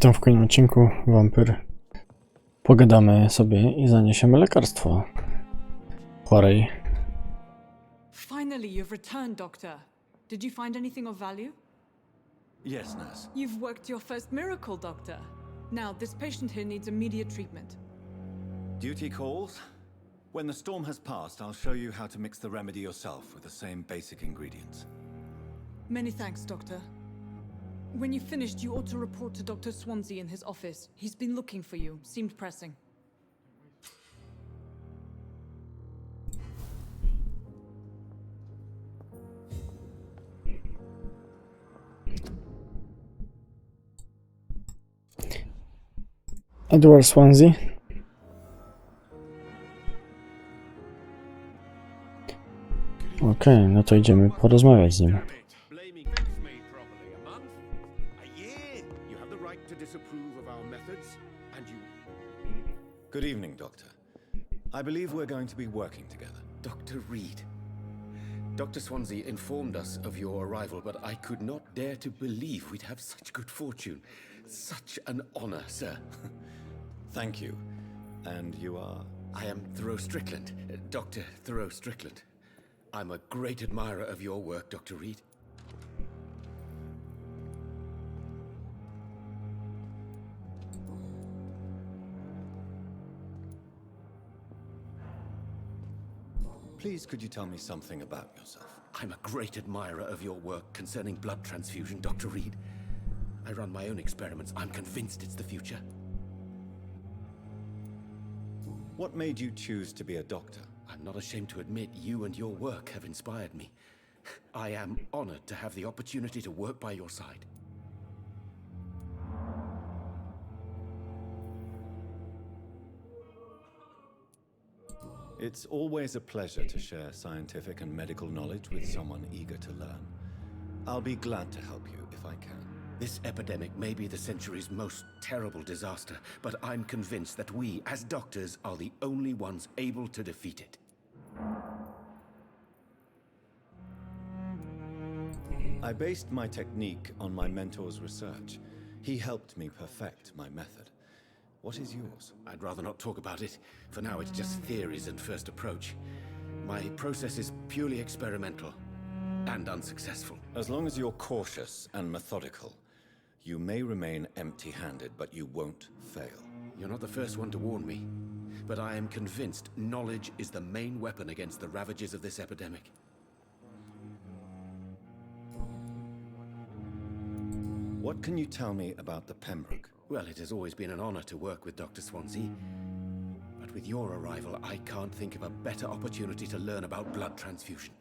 Witam w kolejnym odcinku Vampyr. Pogadamy sobie i zaniesiemy lekarstwo chorej. Finally, you've returned, Doctor. Did you find anything of value? Yes, nurse. You've worked your first miracle, Doctor. Now, this patient here needs immediate treatment. Duty calls. When the storm has passed, I'll show you how to mix the remedy yourself with the same basic ingredients. Many thanks, Doctor. When you've finished, you ought to report to Dr. Swansea in his office. He's been looking for you. Seemed pressing. Edward Swansea. Okej, no to idziemy porozmawiać z nim. Good evening, Doctor. I believe we're going to be working together. Dr. Reed. Dr. Swansea informed us of your arrival, but I could not dare to believe we'd have such good fortune. Such an honor, sir. Thank you. And you are? I am Thoreau Strickland, Dr. Thoreau Strickland. I'm a great admirer of your work, Dr. Reed. Please, could you tell me something about yourself? I'm a great admirer of your work concerning blood transfusion, Dr. Reed. I run my own experiments. I'm convinced it's the future. What made you choose to be a doctor? I'm not ashamed to admit you and your work have inspired me. I am honored to have the opportunity to work by your side. It's always a pleasure to share scientific and medical knowledge with someone eager to learn. I'll be glad to help you if I can. This epidemic may be the century's most terrible disaster, but I'm convinced that we, as doctors, are the only ones able to defeat it. I based my technique on my mentor's research. He helped me perfect my method. What is yours? I'd rather not talk about it. For now, it's just theories and first approach. My process is purely experimental and unsuccessful. As long as you're cautious and methodical, you may remain empty-handed, but you won't fail. You're not the first one to warn me, but I am convinced knowledge is the main weapon against the ravages of this epidemic. What can you tell me about the Pembroke? Well, it has always been an honor to work with Dr. Swansea. But with your arrival, I can't think of a better opportunity to learn about blood transfusion.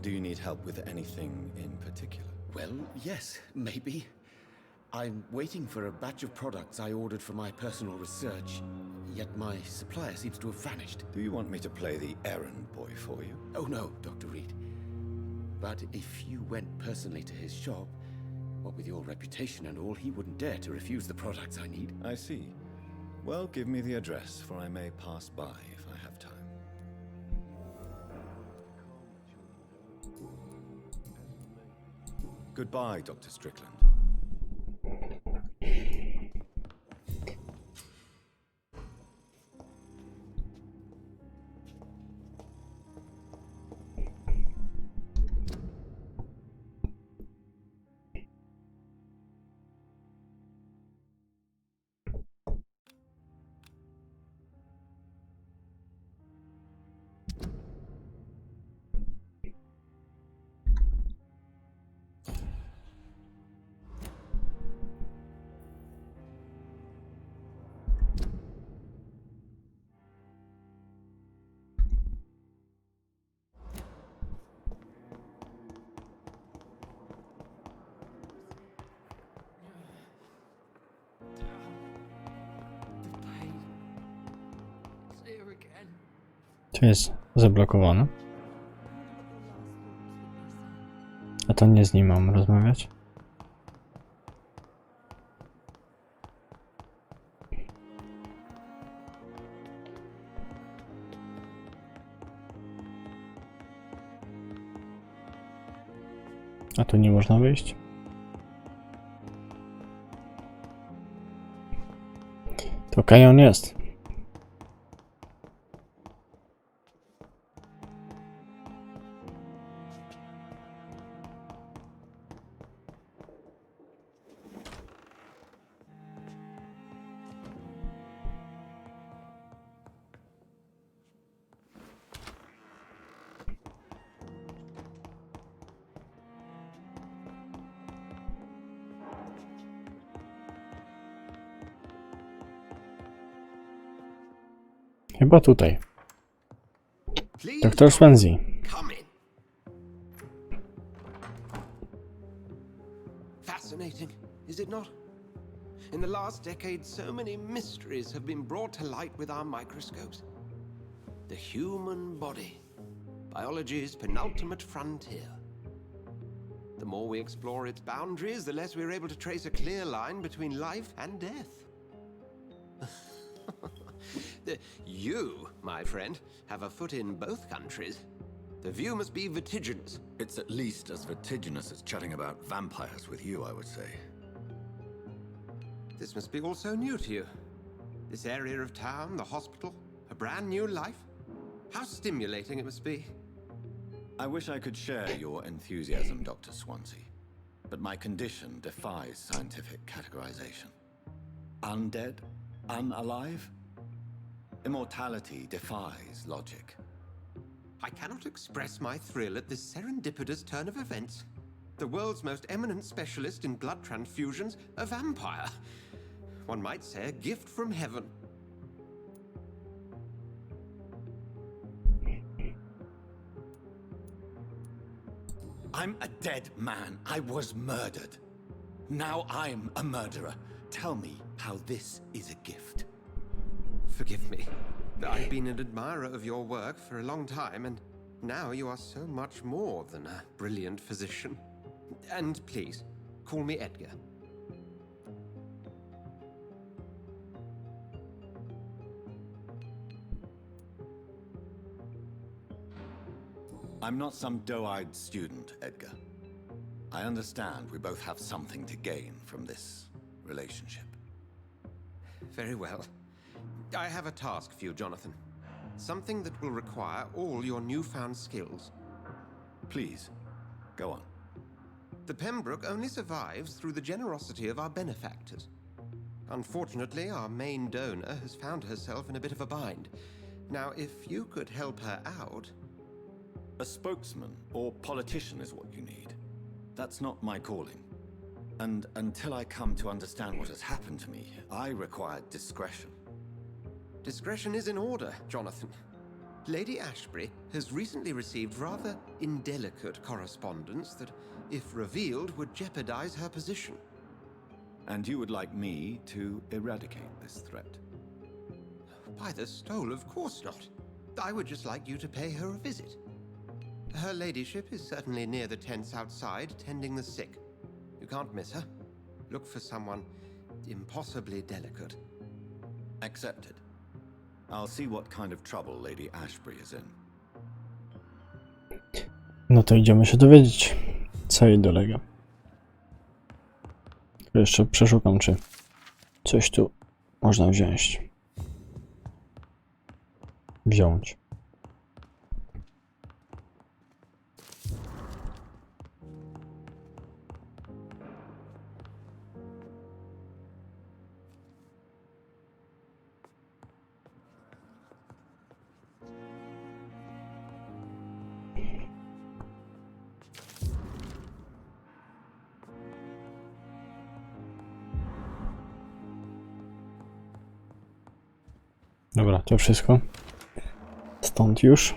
Do you need help with anything in particular? Well, yes, maybe. I'm waiting for a batch of products I ordered for my personal research, yet my supplier seems to have vanished. Do you want me to play the errand boy for you? Oh no, Dr. Reed. But if you went personally to his shop, what with your reputation and all, he wouldn't dare to refuse the products I need. I see. Well, give me the address, for I may pass by if I have time. Goodbye, Dr. Strickland. To jest zablokowane. A to nie z nim mam rozmawiać. A tu nie można wyjść. To kajon jest. Chyba tutaj. Dr. Swansea. Come in. Fascinating, is it not? In the last decade, so many mysteries have been brought to light with our microscopes. The human body, biology's penultimate frontier. The more we explore its boundaries, the less we're able to trace a clear line between life and death. You, my friend, have a foot in both countries. The view must be vertiginous. It's at least as vertiginous as chatting about vampires with you, I would say. This must be all so new to you. This area of town, the hospital, a brand new life. How stimulating it must be. I wish I could share your enthusiasm, Dr. Swansea, but my condition defies scientific categorization. Undead? Unalive? Immortality defies logic. I cannot express my thrill at this serendipitous turn of events. The world's most eminent specialist in blood transfusions, a vampire. One might say a gift from heaven. I'm a dead man. I was murdered. Now I'm a murderer. Tell me how this is a gift. Forgive me. I've been an admirer of your work for a long time, and now you are so much more than a brilliant physician. And please, call me Edgar. I'm not some doe-eyed student, Edgar. I understand we both have something to gain from this relationship. Very well. I have a task for you, Jonathan. Something that will require all your newfound skills. Please, go on. The Pembroke only survives through the generosity of our benefactors. Unfortunately, our main donor has found herself in a bit of a bind. Now, if you could help her out... A spokesman or politician is what you need. That's not my calling. And until I come to understand what has happened to me, I require discretion. Discretion is in order, Jonathan. Lady Ashbury has recently received rather indelicate correspondence that, if revealed, would jeopardize her position. And you would like me to eradicate this threat? By the stole, of course not. I would just like you to pay her a visit. Her ladyship is certainly near the tents outside, tending the sick. You can't miss her. Look for someone impossibly delicate. Accepted. I'll see what kind of trouble Lady Ashbury is in. No to idziemy się dowiedzieć, co jej dolega. Tylko jeszcze przeszukam, czy coś tu można wziąć. Dobra, to wszystko. Stąd już.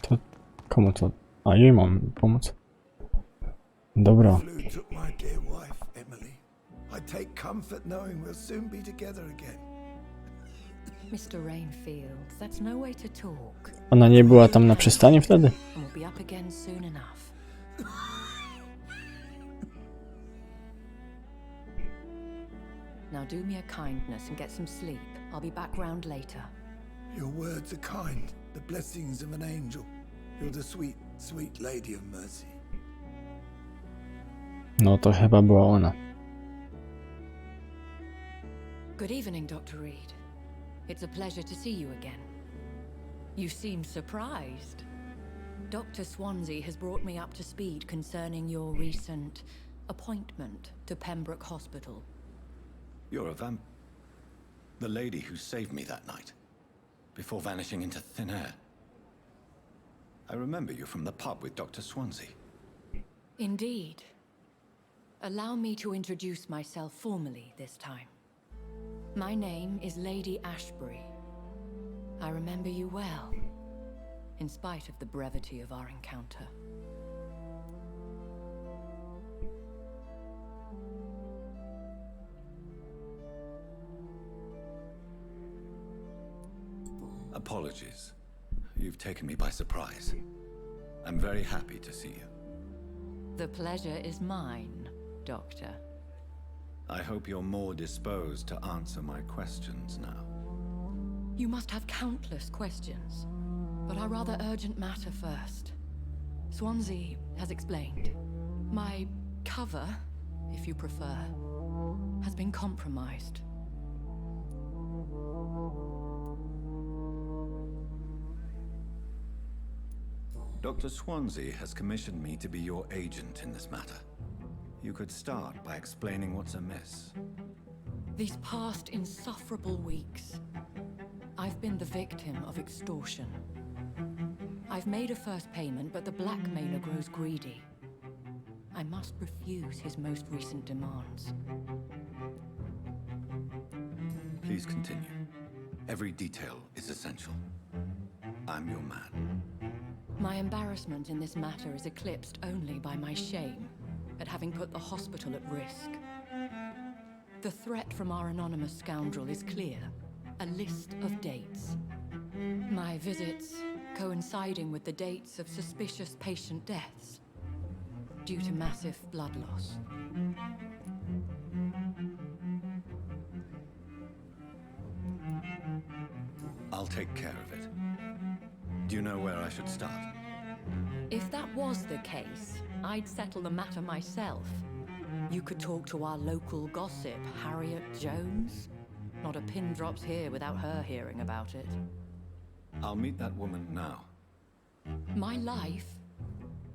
To komu to? A jej mam pomóc. Dobra. Flu took my dear wife, Emily. I take comfort knowing we'll soon be together again. Mr. Rainfield, that's no way to talk. Ona nie była tam na przystani wtedy? And we'll be up again soon enough. Now do me a kindness and get some sleep. I'll be back round later. Your words are kind, the blessings of an angel. You're the sweet, sweet lady of mercy. No to chyba była ona. Good evening, Dr. Reed. It's a pleasure to see you again. You seem surprised. Dr. Swansea has brought me up to speed concerning your recent appointment to Pembroke Hospital. You're a the lady who saved me that night, before vanishing into thin air. I remember you from the pub with Dr. Swansea. Indeed. Allow me to introduce myself formally this time. My name is Lady Ashbury. I remember you well, in spite of the brevity of our encounter. Apologies. You've taken me by surprise. I'm very happy to see you. The pleasure is mine, Doctor. I hope you're more disposed to answer my questions now. You must have countless questions, but our rather urgent matter first. Swansea has explained. My cover, if you prefer, has been compromised. Dr. Swansea has commissioned me to be your agent in this matter. You could start by explaining what's amiss. These past insufferable weeks, I've been the victim of extortion. I've made a first payment, but the blackmailer grows greedy. I must refuse his most recent demands. Please continue. Every detail is essential. I'm your man. My embarrassment in this matter is eclipsed only by my shame at having put the hospital at risk. The threat from our anonymous scoundrel is clear. A list of dates. My visits coinciding with the dates of suspicious patient deaths due to massive blood loss. I'll take care of it. Do you know where I should start? If that was the case, I'd settle the matter myself. You could talk to our local gossip, Harriet Jones. Not a pin drops here without her hearing about it. I'll meet that woman now. My life,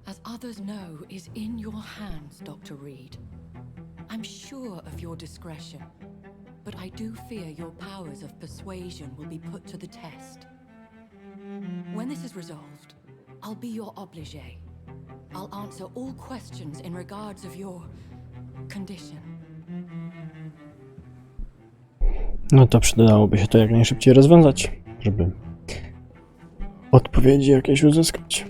as others know, is in your hands, Dr. Reed. I'm sure of your discretion, but I do fear your powers of persuasion will be put to the test. When this is resolved, I'll be your obligé. I'll answer all questions in regards of your condition. No to przydałoby się to jak najszybciej rozwiązać, żeby odpowiedzi jakieś uzyskać.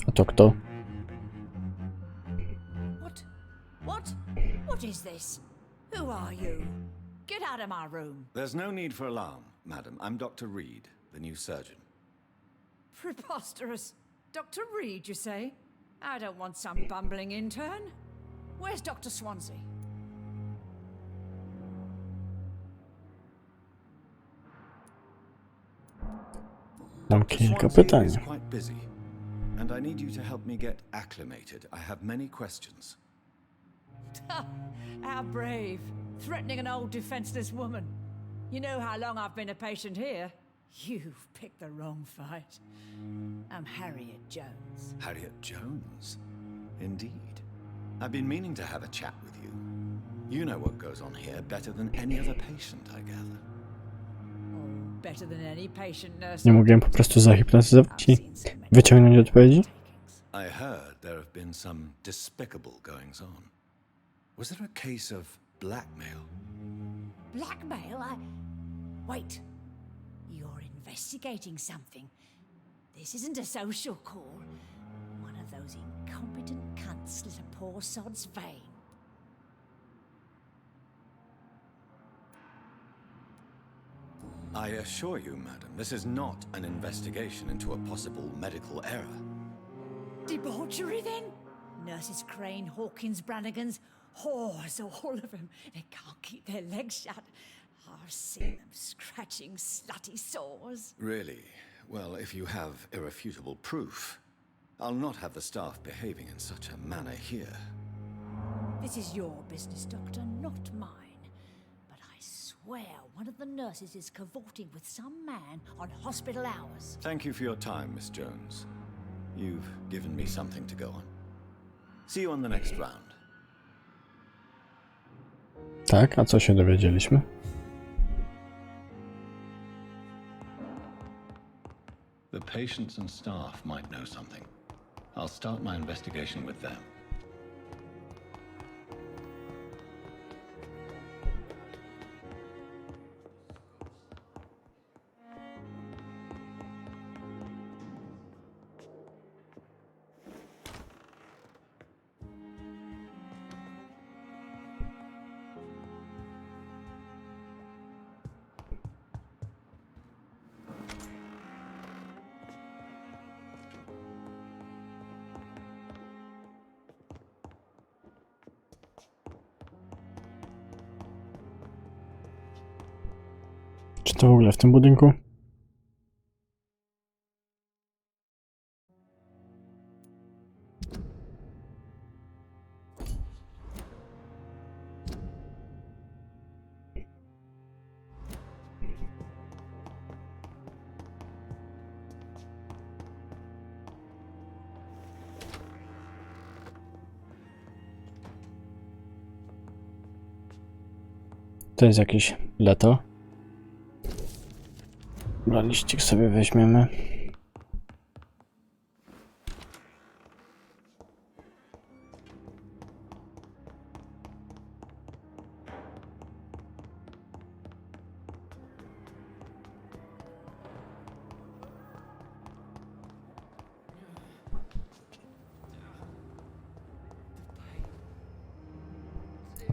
A to kto? What is this? Who are you? Get out of my room. There's no need for alarm, madam. I'm Dr. Reed, the new surgeon. Preposterous. Dr. Reed, you say? I don't want some bumbling intern. Where's Dr. Swansea? Mam Dr. kilka Swansea pytań. is quite busy, and I need you to help me get acclimated. I have many questions. How brave. Threatening an old defenseless woman. You know how long I've been a patient here? You've picked the wrong fight. I'm Harriet Jones. Harriet Jones? Indeed. I've been meaning to have a chat with you. You know what goes on here better than any other patient, I gather. Oh, better than any patient nurse. Nie mogłem po prostu zahipnotyzować i I've seen so many wyciągnąć odpowiedzi? I heard there have been some despicable goings on. Was there a case of blackmail? blackmail. Wait. You're investigating something. This isn't a social call. One of those incompetent cunts slit a poor sod's vein. I assure you, madam, this is not an investigation into a possible medical error. Debauchery, then? Nurses Crane, Hawkins, Brannigans, whores, all of them. They can't keep their legs shut. I've seen them scratching slutty sores. Really? Well, if you have irrefutable proof, I'll not have the staff behaving in such a manner here. This is your business, Doctor, not mine. But I swear one of the nurses is cavorting with some man on hospital hours. Thank you for your time, Miss Jones. You've given me something to go on. See you on the next round. Tak, a co się dowiedzieliśmy? The patients and staff might know something. I'll start my investigation with them. Czy to w ogóle w tym budynku? To jest jakieś lato. Dobra, liścik sobie weźmiemy.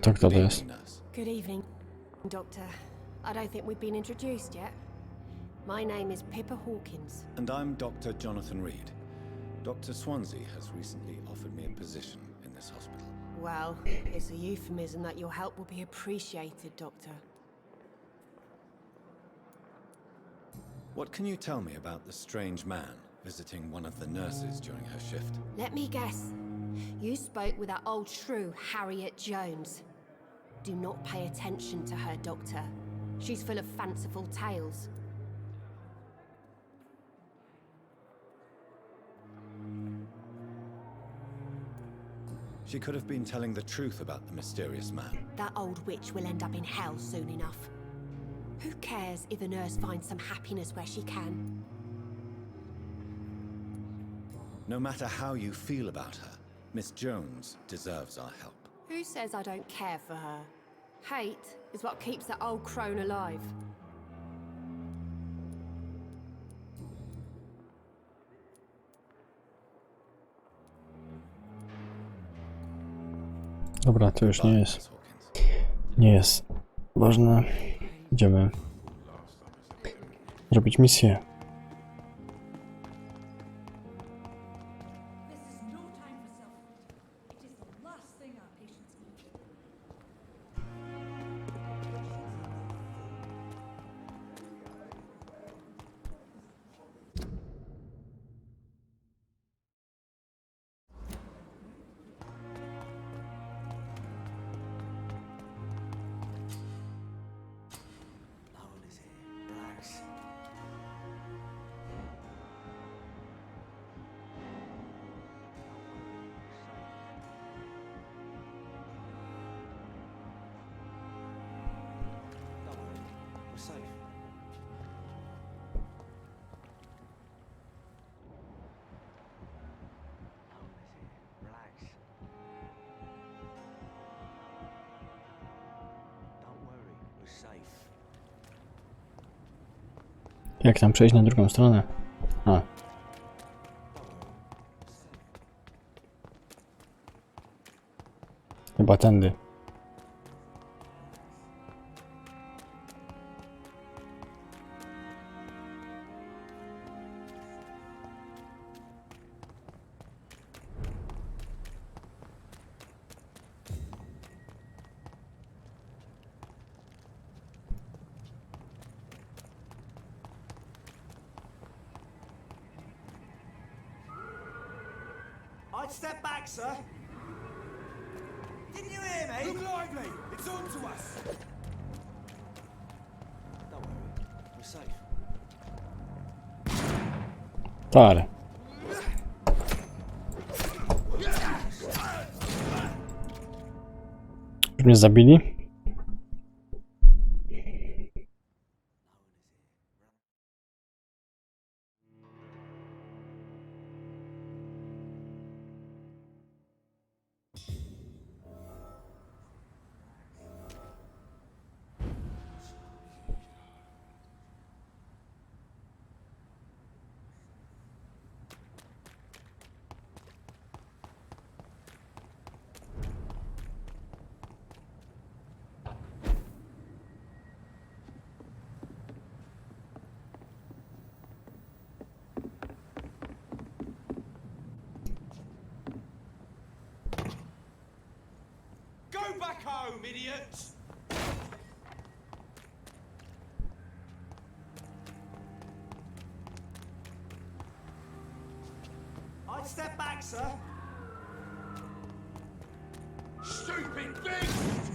To kto to jest? Good evening, Doctor. I don't think we've been introduced yet. My name is Pippa Hawkins. And I'm Dr. Jonathan Reed. Dr. Swansea has recently offered me a position in this hospital. Well, it's a euphemism that your help will be appreciated, Doctor. What can you tell me about the strange man visiting one of the nurses during her shift? Let me guess. You spoke with that old shrew, Harriet Jones. Do not pay attention to her, Doctor. She's full of fanciful tales. She could have been telling the truth about the mysterious man. That old witch will end up in hell soon enough. Who cares if a nurse finds some happiness where she can? No matter how you feel about her, Miss Jones deserves our help. Who says I don't care for her? Hate is what keeps that old crone alive. Dobra, to już nie Goodbye, jest. Miss Hawkins. Nie jest ważne. Idziemy robić misję. This is no time for self-pity. It is the last thing our patients need. Jak tam przejść na drugą stronę? A. Chyba tędy. I'd step back, sir. Didn't you hear me? Look lively! It's on to us! Don't worry, we're safe. Tare. Już mnie zabili? Go back home, idiots! I'd step back, sir. Stupid beast!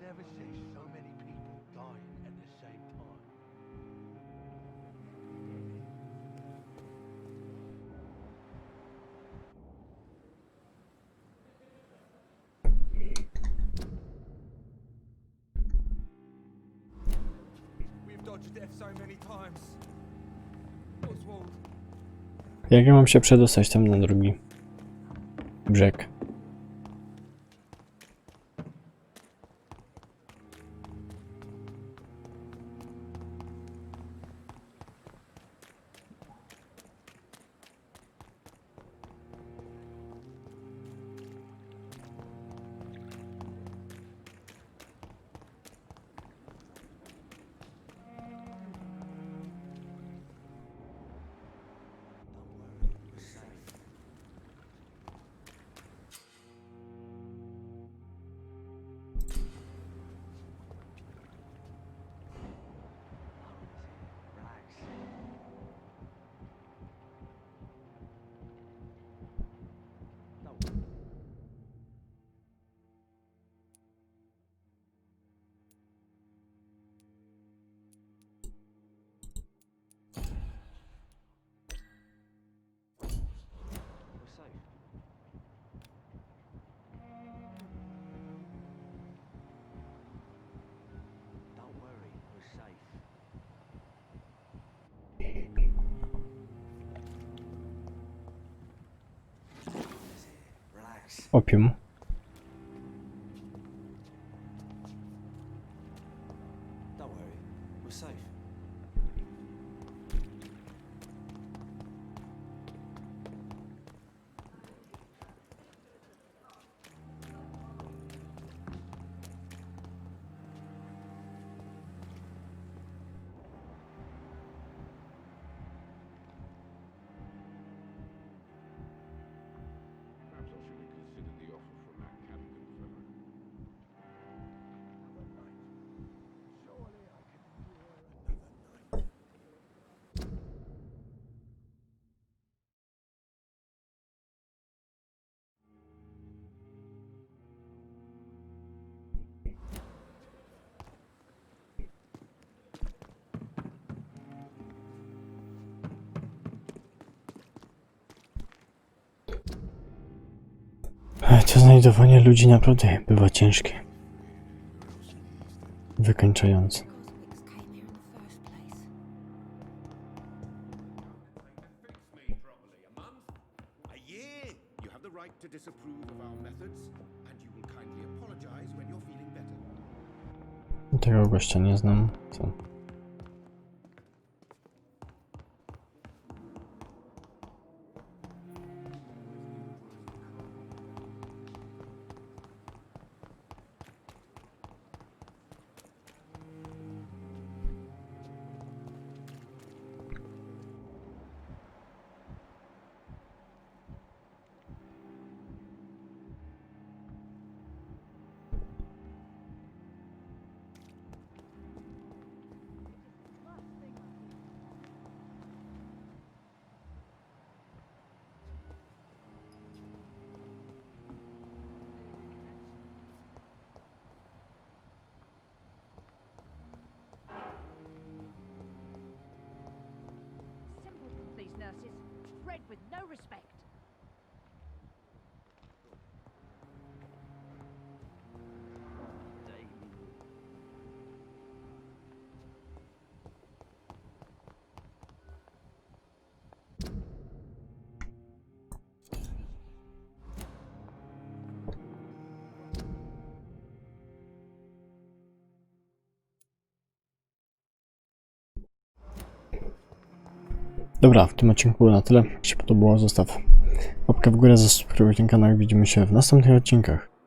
Never seen so many people dying at the same time. We've dodged death so many times. Oswald. Jak ja mam się przedostać tam na drugi brzeg? Opium. Don't worry, we're safe. To znajdowanie ludzi naprawdę bywa ciężkie. Wykańczające. A year. You have the right to disapprove of our methods, and you will kindly apologize when you're feeling better. Tego gościa nie znam. Co? These nurses, bred with no respect. Dobra, w tym odcinku było na tyle. Jak Ci się podobało, zostaw łapkę w górę, zasubskrybuj ten kanał i widzimy się w następnych odcinkach.